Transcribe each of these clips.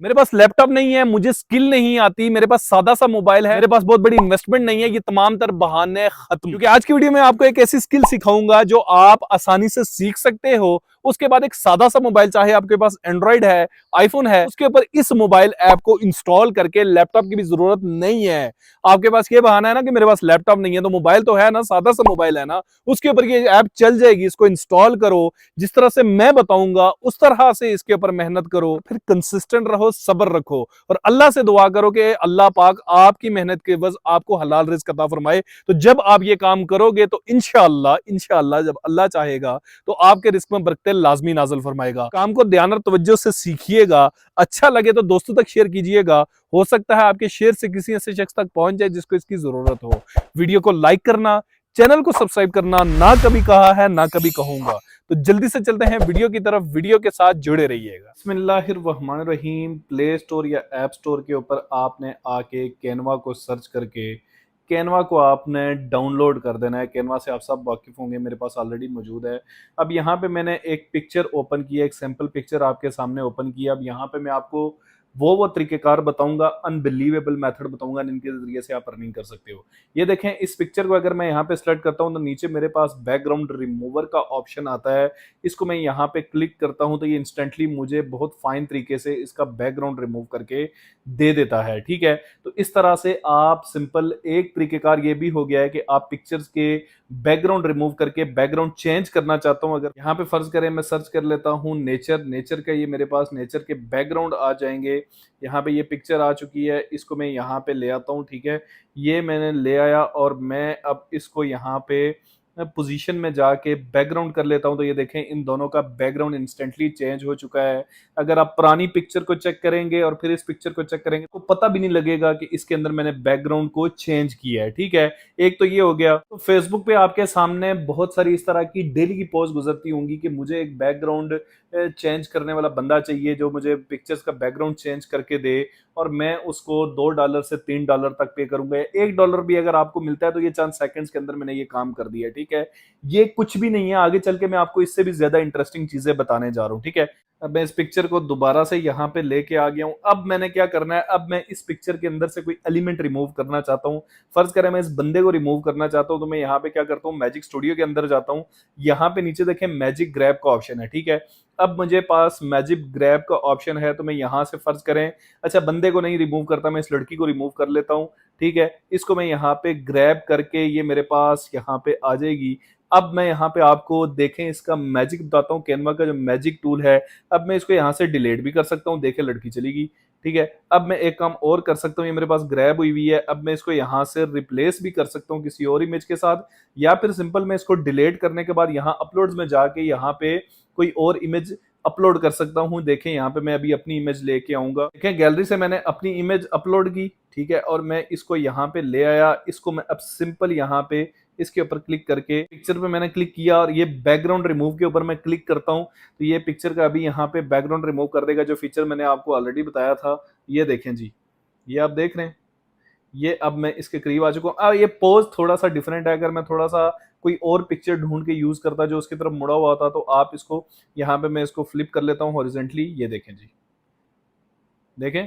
मेरे पास लैपटॉप नहीं है, मुझे स्किल नहीं आती, मेरे पास सादा सा मोबाइल है, मेरे पास बहुत बड़ी इन्वेस्टमेंट नहीं है, ये तमाम तर बहाने खत्म। क्योंकि आज की वीडियो में आपको एक ऐसी स्किल सिखाऊंगा जो आप आसानी से सीख सकते हो। उसके बाद एक सादा सा मोबाइल, चाहे आपके पास एंड्रॉइड है, आईफोन है, उसके ऊपर इस मोबाइल ऐप को इंस्टॉल करके लैपटॉप की भी जरूरत नहीं है। आपके पास ये बहाना है ना कि मेरे पास लैपटॉप नहीं है, तो मोबाइल तो है ना, सादा सा मोबाइल है ना, उसके ऊपर ये ऐप चल जाएगी। इसको इंस्टॉल करो, जिस तरह से मैं बताऊंगा उस तरह से इसके ऊपर मेहनत करो, फिर कंसिस्टेंट रहो, सब्र रखो और अल्लाह से दुआ करो कि अल्लाह पाक आपकी मेहनत के बस आपको हलाल रिज़्क अता फरमाए। तो जब आप ये काम करोगे तो इंशाअल्लाह इंशाअल्लाह जब अल्लाह चाहेगा तो आपके रिस्क में बरकतें लाजमी नाज़िल फरमाएगा। काम को ध्यान और तवज्जो से सीखिएगा, अच्छा लगे तो दोस्तों तक शेयर कीजिएगा। हो सकता है आपके शेयर से किसी ऐसे शख्स तक पहुंच जाए जिसको इसकी जरूरत हो। वीडियो को लाइक करना, चैनल को सब्सक्राइब करना ना कभी कहा है ना कभी कहूंगा। तो जल्दी से चलते हैं वीडियो की तरफ, वीडियो के साथ जुड़े रहिएगा। बिस्मिल्लाहिर्रहमानिर्रहीम। प्ले स्टोर या ऐप स्टोर के ऊपर आपने आके कैनवा को सर्च करके कैनवा को आपने डाउनलोड कर देना है। कैनवा से आप सब वाकिफ होंगे, मेरे पास ऑलरेडी मौजूद है। अब यहाँ पे मैंने एक पिक्चर ओपन किया, एक सैंपल पिक्चर आपके सामने ओपन किया। अब यहाँ पे मैं आपको वो तरीकेकार बताऊंगा, अनबिलीवेबल मेथड बताऊंगा जिनके जरिए से आप अर्निंग कर सकते हो। ये देखें, इस पिक्चर को अगर मैं यहाँ पे सेलेक्ट करता हूँ तो नीचे मेरे पास बैकग्राउंड रिमूवर का ऑप्शन आता है। इसको मैं यहाँ पे क्लिक करता हूँ तो ये इंस्टेंटली मुझे बहुत फाइन तरीके से इसका बैकग्राउंड रिमूव करके दे देता है। ठीक है, तो इस तरह से आप सिंपल, एक तरीकेकार ये भी हो गया है कि आप पिक्चर्स के बैकग्राउंड रिमूव करके बैकग्राउंड चेंज करना चाहता हूं। अगर यहाँ पे फर्ज करें मैं सर्च कर लेता हूँ नेचर, नेचर का ये मेरे पास नेचर के बैकग्राउंड आ जाएंगे। यहाँ पे ये पिक्चर आ चुकी है, इसको मैं यहाँ पे ले आता हूँ। ठीक है, ये मैंने ले आया और मैं अब इसको यहाँ पे पोजीशन में जाके बैकग्राउंड कर लेता हूं। तो ये देखें, इन दोनों का बैकग्राउंड इंस्टेंटली चेंज हो चुका है। अगर आप पुरानी पिक्चर को चेक करेंगे और फिर इस पिक्चर को चेक करेंगे तो पता भी नहीं लगेगा कि इसके अंदर मैंने बैकग्राउंड को चेंज किया है। ठीक है, एक तो ये हो गया। तो फेसबुक पे आपके सामने बहुत सारी इस तरह की डेली की पोस्ट गुजरती होंगी कि मुझे एक बैकग्राउंड चेंज करने वाला बंदा चाहिए जो मुझे पिक्चर्स का बैकग्राउंड चेंज करके दे, और मैं उसको $2 से $3 तक पे करूंगा। $1 भी अगर आपको मिलता है तो ये चंद सेकंड्स के अंदर मैंने ये काम कर दिया। ठीक है, ये कुछ भी नहीं है, आगे चल के मैं आपको इससे भी ज्यादा इंटरेस्टिंग चीजें बताने जा रहा हूँ। ठीक है, अब मैं इस पिक्चर को दोबारा से यहाँ पे लेके आ गया हूँ। अब मैंने क्या करना है, अब मैं इस पिक्चर के अंदर से कोई एलिमेंट रिमूव करना चाहता हूँ। फर्ज करें मैं इस बंदे को रिमूव करना चाहता हूँ, तो मैं यहाँ पे क्या करता हूँ, मैजिक स्टूडियो के अंदर जाता हूँ। यहाँ पे नीचे देखें मैजिक ग्रैब का ऑप्शन है। ठीक है, अब मुझे पास मैजिक ग्रैब का ऑप्शन है, तो मैं यहाँ से फर्ज करें, अच्छा बंदे को नहीं रिमूव करता, मैं इस लड़की को रिमूव कर लेता हूँ। ठीक है, इसको मैं यहाँ पे ग्रैब करके ये मेरे पास यहाँ पे आ जाएगी। अब मैं यहाँ पे आपको देखें इसका मैजिक बताता हूँ, कैनवा का जो मैजिक टूल है। अब मैं इसको यहाँ से डिलीट भी कर सकता हूँ, देखें लड़की चली गई। ठीक है, अब मैं एक काम और कर सकता हूँ, ये मेरे पास ग्रैब हुई हुई है। अब मैं इसको यहाँ से रिप्लेस भी कर सकता हूँ किसी और इमेज के साथ, या फिर सिंपल मैं इसको डिलीट करने के बाद यहाँ अपलोड्स में जाके यहाँ पे कोई और इमेज अपलोड कर सकता हूँ। देखें यहाँ पे मैं अभी अपनी इमेज लेके आऊंगा। देखें गैलरी से मैंने अपनी इमेज अपलोड की। ठीक है, और मैं इसको यहाँ पे ले आया। इसको मैं अब सिंपल यहाँ पे इसके ऊपर क्लिक करके पिक्चर पे मैंने क्लिक किया और ये बैकग्राउंड रिमूव के ऊपर मैं क्लिक करता हूँ तो ये पिक्चर का अभी यहाँ पे बैकग्राउंड रिमूव कर देगा, जो फीचर मैंने आपको ऑलरेडी बताया था। ये देखें जी, ये आप देख रहे हैं, ये अब मैं इसके करीब आ चुका हूँ। अब ये पोज थोड़ा सा डिफरेंट है, अगर मैं थोड़ा सा कोई और पिक्चर ढूंढ के यूज करता जो उसकी तरफ मुड़ा हुआ था, तो आप इसको यहाँ पे मैं इसको फ्लिप कर लेता हूँ हॉरिजेंटली। ये देखें जी, देखें,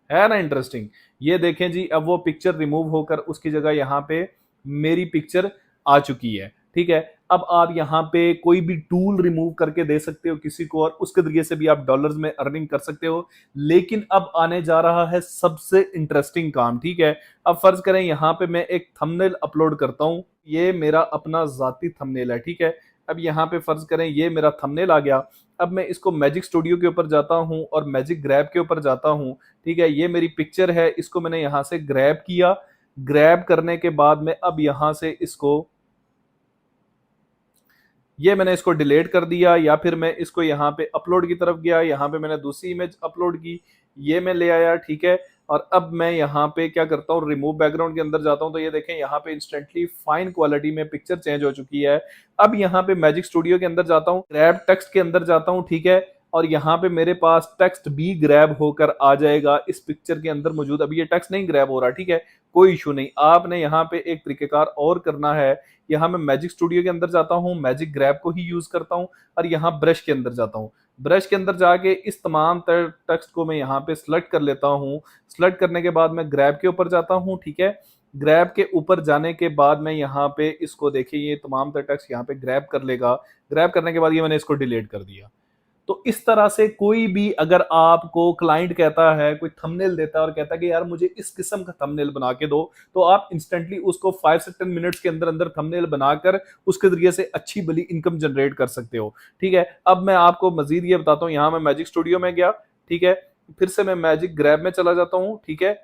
है ना इंटरेस्टिंग। ये देखें जी, अब वो पिक्चर रिमूव होकर उसकी जगह यहाँ पे मेरी पिक्चर आ चुकी है। ठीक है, अब आप यहाँ पे कोई भी टूल रिमूव करके दे सकते हो किसी को, और उसके जरिए से भी आप डॉलर्स में अर्निंग कर सकते हो। लेकिन अब आने जा रहा है सबसे इंटरेस्टिंग काम। ठीक है, अब फर्ज करें यहाँ पे मैं एक थंबनेल अपलोड करता हूँ, ये मेरा अपना जाती थंबनेल है। ठीक है, अब यहाँ पे फर्ज करें ये मेरा थंबनेल आ गया। अब मैं इसको मैजिक स्टूडियो के ऊपर जाता हूँ और मैजिक ग्रैब के ऊपर जाता हूँ। ठीक है, ये मेरी पिक्चर है, इसको मैंने यहाँ से ग्रैब किया। ग्रैब करने के बाद में अब यहाँ से इसको, ये मैंने इसको डिलीट कर दिया, या फिर मैं इसको यहाँ पे अपलोड की तरफ गया, यहाँ पे मैंने दूसरी इमेज अपलोड की, ये मैं ले आया। ठीक है, और अब मैं यहाँ पे क्या करता हूँ, रिमूव बैकग्राउंड के अंदर जाता हूँ, तो ये देखें यहाँ पे इंस्टेंटली फाइन क्वालिटी में पिक्चर चेंज हो चुकी है। अब यहाँ पे मैजिक स्टूडियो के अंदर जाता हूँ, ग्रैब टेक्स्ट के अंदर जाता हूँ। ठीक है, और यहाँ पे मेरे पास टेक्स्ट भी ग्रैब होकर आ जाएगा इस पिक्चर के अंदर मौजूद। अभी ये टेक्स्ट नहीं ग्रैब हो रहा। ठीक है, कोई इशू नहीं, आपने यहाँ पे एक तरीकेकार और करना है। यहाँ मैं मैजिक स्टूडियो के अंदर जाता हूँ, मैजिक ग्रैब को ही यूज करता हूँ, और यहाँ ब्रश के अंदर जाता हूँ। ब्रश के अंदर जाके इस तमाम टेक्स्ट को मैं यहाँ पे सिलेक्ट कर लेता हूँ। सिलेक्ट करने के बाद मैं ग्रैब के ऊपर जाता हूँ, ठीक है। ग्रैब के ऊपर जाने के बाद मैं यहाँ पे इसको देखिए ये तमाम टेक्स्ट यहाँ पे ग्रैब कर लेगा। ग्रैब करने के बाद ये मैंने इसको डिलीट कर दिया। तो इस तरह से कोई भी अगर आपको क्लाइंट कहता है, कोई थंबनेल देता है और कहता है कि यार मुझे इस किस्म का थंबनेल बना के दो, तो आप इंस्टेंटली उसको 5 से 10 मिनट्स के अंदर अंदर थंबनेल बनाकर उसके जरिए से अच्छी भली इनकम जनरेट कर सकते हो, ठीक है। अब मैं आपको मजीद ये बताता हूँ, यहाँ मैं मैजिक स्टूडियो में गया, ठीक है। फिर से मैं मैजिक ग्रैब में चला जाता हूँ, ठीक है।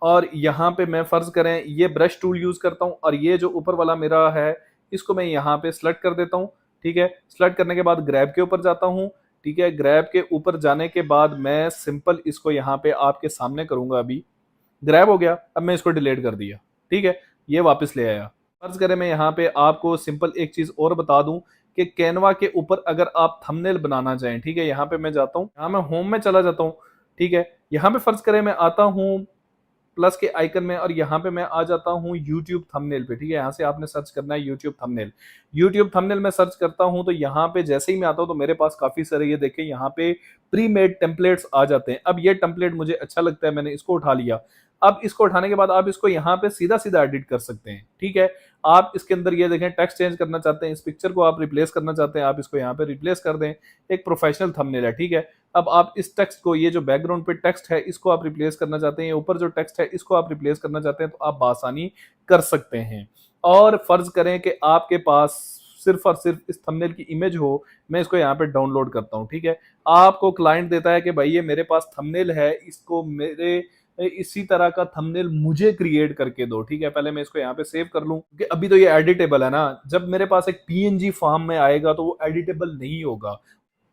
और यहाँ पे मैं फर्ज करें ये ब्रश टूल यूज करता हूँ और ये जो ऊपर वाला मेरा है इसको मैं यहाँ पे सिलेक्ट कर देता हूँ, ठीक है। सिलेक्ट करने के बाद ग्रैब के ऊपर जाता हूँ, ठीक है। ग्रैब के ऊपर जाने के बाद मैं सिंपल इसको यहाँ पे आपके सामने करूंगा। अभी ग्रैब हो गया, अब मैं इसको डिलीट कर दिया, ठीक है। ये वापस ले आया। फर्ज करें मैं यहाँ पे आपको सिंपल एक चीज और बता दूं कि कैनवा के ऊपर अगर आप थंबनेल बनाना चाहें, ठीक है। यहाँ पे मैं जाता हूँ, यहाँ मैं होम में चला जाता हूँ, ठीक है। यहाँ पे फर्ज करें मैं आता हूँ प्लस के आइकन में और यहाँ पे मैं आ जाता हूँ यूट्यूब थंबनेल पे, ठीक है। यहाँ से आपने सर्च करना है यूट्यूब थंबनेल। यूट्यूब थंबनेल में सर्च करता हूँ तो यहाँ पे जैसे ही मैं आता हूँ तो मेरे पास काफी सारे ये देखें यहाँ पे प्री मेड टेम्पलेट्स आ जाते हैं। अब ये टेम्पलेट मुझे अच्छा लगता है, मैंने इसको उठा लिया। अब इसको उठाने के बाद आप इसको यहाँ पे सीधा सीधा एडिट कर सकते हैं, ठीक है। आप इसके अंदर ये देखें टेक्स्ट चेंज करना चाहते हैं, इस पिक्चर को आप रिप्लेस करना चाहते हैं, आप इसको यहाँ पे रिप्लेस कर दें। एक प्रोफेशनल थंबनेल है, ठीक है। अब आप इस टेक्स्ट को, ये जो बैकग्राउंड पे टेक्स्ट है इसको आप रिप्लेस करना चाहते हैं, ऊपर जो टेक्स्ट है इसको आप रिप्लेस करना चाहते हैं, तो आप आसानी कर सकते हैं। और फर्ज करें कि आपके पास सिर्फ और सिर्फ इस थंबनेल की इमेज हो, मैं इसको यहाँ पे डाउनलोड करता हूँ, ठीक है। आपको क्लाइंट देता है कि भाई ये मेरे पास थंबनेल है, इसको मेरे इसी तरह का थंबनेल मुझे क्रिएट करके दो, ठीक है। पहले मैं इसको यहाँ पे सेव कर लूं क्योंकि अभी तो ये एडिटेबल है ना। जब मेरे पास एक पीएनजी फॉर्म में आएगा तो वो एडिटेबल नहीं होगा।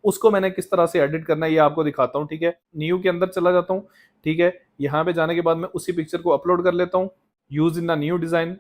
उसको मैंने किस तरह से एडिट करना है ये आपको दिखाता हूँ, ठीक है। न्यू के अंदर चला जाता हूँ, ठीक है। यहाँ पे जाने के बाद मैं उसी पिक्चर को अपलोड कर लेता हूँ, use in the new design.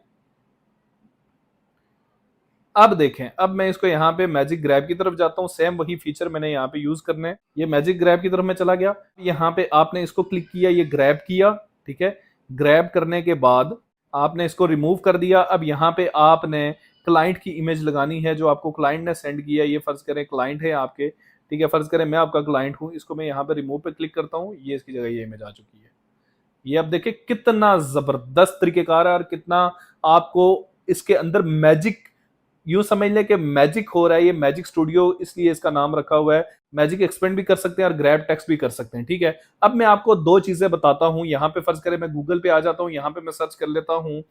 अब देखें, अब मैं इसको यहाँ पे मैजिक ग्रैब की तरफ जाता हूँ, सेम वही फीचर मैंने यहाँ पे यूज करने हैं। ये मैजिक ग्रैब की तरफ मैं चला गया, यहाँ पे आपने इसको क्लिक किया, ये ग्रैब किया, ठीक है। ग्रैब करने के बाद आपने इसको रिमूव कर दिया। अब यहाँ पे आपने क्लाइंट की इमेज लगानी है जो आपको क्लाइंट ने सेंड किया। ये फर्ज करें क्लाइंट है आपके, ठीक है। फर्ज करें मैं आपका क्लाइंट हूँ, इसको मैं यहाँ पे रिमूव पे क्लिक करता हूँ, ये इसकी जगह ये इमेज आ चुकी है। ये अब देखिए कितना जबरदस्त तरीकेकार है और कितना आपको इसके अंदर मैजिक, यूं समझ लें कि मैजिक हो रहा है। ये मैजिक स्टूडियो इसलिए इसका नाम रखा हुआ है। मैजिक एक्सपेंड भी कर सकते हैं और ग्रैब टेक्स्ट भी कर सकते हैं, ठीक है। अब मैं आपको दो चीजें बताता हूं। यहाँ पे फर्ज करें मैं गूगल पे आ जाता हूं, यहाँ पे मैं सर्च कर लेता हूँ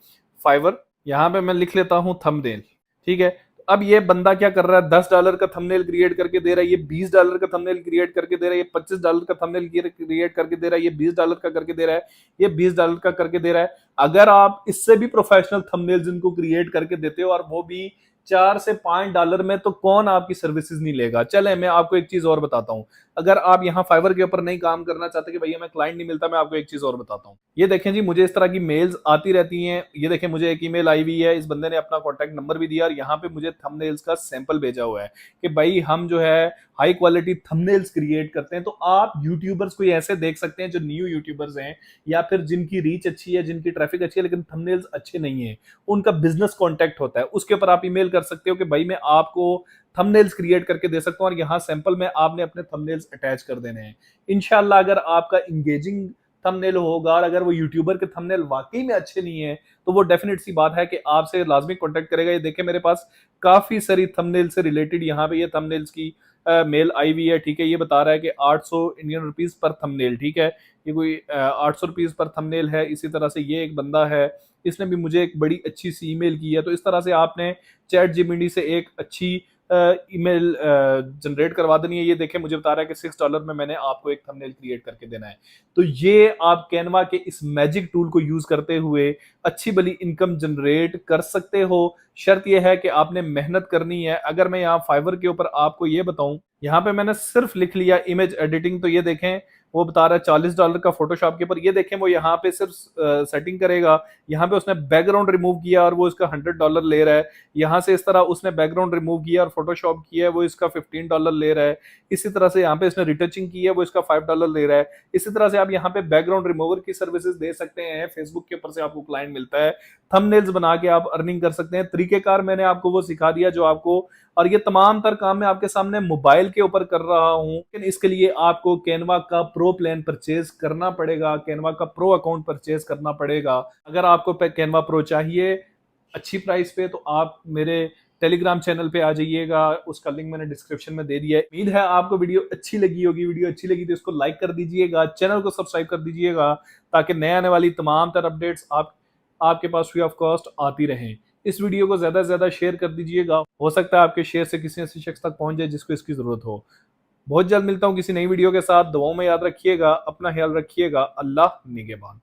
फाइवर, यहाँ पे मैं लिख लेता हूँ थंबनेल, ठीक है। अब ये बंदा क्या कर रहा है, $10 का थंबनेल क्रिएट करके दे रहा है, ये $20 का थंबनेल क्रिएट करके दे रहा है, ये $25 का थंबनेल क्रिएट करके दे रहा है, ये $20 का करके दे रहा है, ये $20 का करके दे रहा है। अगर आप इससे भी प्रोफेशनल थंबनेल जिनको क्रिएट करके देते हो और वो भी $4 से $5 में, तो कौन आपकी सर्विसेज नहीं लेगा। चले मैं आपको एक चीज और बताता हूं, अगर आप यहाँ फाइवर के ऊपर नहीं काम करना चाहते कि भैया मैं क्लाइंट नहीं मिलता, मैं आपको एक चीज और बताता हूँ। ये देखें जी, मुझे इस तरह की मेल्स आती रहती हैं। ये देखें मुझे एक ईमेल आई हुई है, इस बंदे ने अपना कॉन्टैक्ट नंबर भी दिया और यहाँ पे मुझे थंबनेल्स का सैंपल भेजा हुआ है कि भाई हम जो है हाई क्वालिटी थंबनेल्स क्रिएट करते हैं। तो आप यूट्यूबर्स को ऐसे देख सकते हैं जो न्यू यूट्यूबर्स हैं या फिर जिनकी रीच अच्छी है, जिनकी ट्रैफिक अच्छी है लेकिन थंबनेल्स अच्छे नहीं है, उनका बिजनेस कॉन्टैक्ट होता है, उसके ऊपर आप ईमेल कर सकते हो कि भाई मैं आपको थंबनेल्स क्रिएट करके दे सकता हूं और यहाँ सैंपल में आपने अपने थंबनेल्स अटैच कर देने हैं। इंशाल्लाह अगर आपका इंगेजिंग थंबनेल होगा और अगर वो यूट्यूबर के थंबनेल वाकई में अच्छे नहीं है तो वो डेफिनेट सी बात है कि आपसे लाजमी कांटेक्ट करेगा। ये देखें मेरे पास काफी सारी थंबनेल से रिलेटेड यहाँ पे ये थंबनेल्स की मेल आई हुई है, ठीक है। ये बता रहा है कि 800 इंडियन रुपीज पर थंबनेल, ठीक है। ये कोई 800 रुपीज पर थंबनेल है। इसी तरह से ये एक बंदा है, इसने भी मुझे एक बड़ी अच्छी सी ईमेल की है। तो इस तरह से आपने चैट जीपीटी से एक अच्छी ईमेल जनरेट करवा देनी है। ये देखें मुझे बता रहा है कि $6 में मैंने आपको एक थंबनेल क्रिएट करके देना है। तो ये आप कैनवा के इस मैजिक टूल को यूज करते हुए अच्छी भली इनकम जनरेट कर सकते हो। शर्त यह है कि आपने मेहनत करनी है। अगर मैं यहाँ फाइवर के ऊपर आपको ये बताऊं, यहाँ पे मैंने सिर्फ लिख लिया इमेज एडिटिंग, तो ये देखें वो बता रहा है $40 का फोटोशॉप के ऊपर। ये देखें वो यहाँ पे सिर्फ सेटिंग करेगा, यहाँ पे उसने बैकग्राउंड रिमूव किया और वो इसका $100 ले रहा है। यहाँ से इस तरह उसने बैकग्राउंड रिमूव किया और फोटोशॉप किया है, वो इसका $15 ले रहा है। इसी तरह से यहाँ पे इसने रिटचिंग की है, वो इसका $5 ले रहा है। इसी तरह से आप यहाँ पे बैकग्राउंड रिमूवर की सर्विसेज दे सकते हैं। फेसबुक के ऊपर से आपको क्लाइंट मिलता है, थंबनेल्स बना के आप अर्निंग कर सकते हैं। तरीकेकार मैंने आपको वो सिखा दिया जो आपको, और ये तमाम तर काम मैं आपके सामने मोबाइल के ऊपर कर रहा हूं। लेकिन इसके लिए आपको कैनवा का प्रो प्लान परचेज करना पड़ेगा, कैनवा का प्रो अकाउंट परचेज करना पड़ेगा। अगर आपको कैनवा प्रो चाहिए अच्छी प्राइस पे तो आप मेरे टेलीग्राम चैनल पे आ जाइएगा, उसका लिंक मैंने डिस्क्रिप्शन में दे दिया है। उम्मीद है आपको वीडियो अच्छी लगी होगी। वीडियो अच्छी लगी तो इसको लाइक कर दीजिएगा, चैनल को सब्सक्राइब कर दीजिएगा, ताकि नए आने वाली तमाम तर अपडेट्स आपके पास फ्री ऑफ कॉस्ट आती रहें। इस वीडियो को ज्यादा से ज्यादा शेयर कर दीजिएगा, हो सकता है आपके शेयर से किसी ऐसे शख्स तक पहुंच जाए जिसको इसकी जरूरत हो। बहुत जल्द मिलता हूं किसी नई वीडियो के साथ। दुआओं में याद रखिएगा, अपना ख्याल रखिएगा। अल्लाह निगहबान।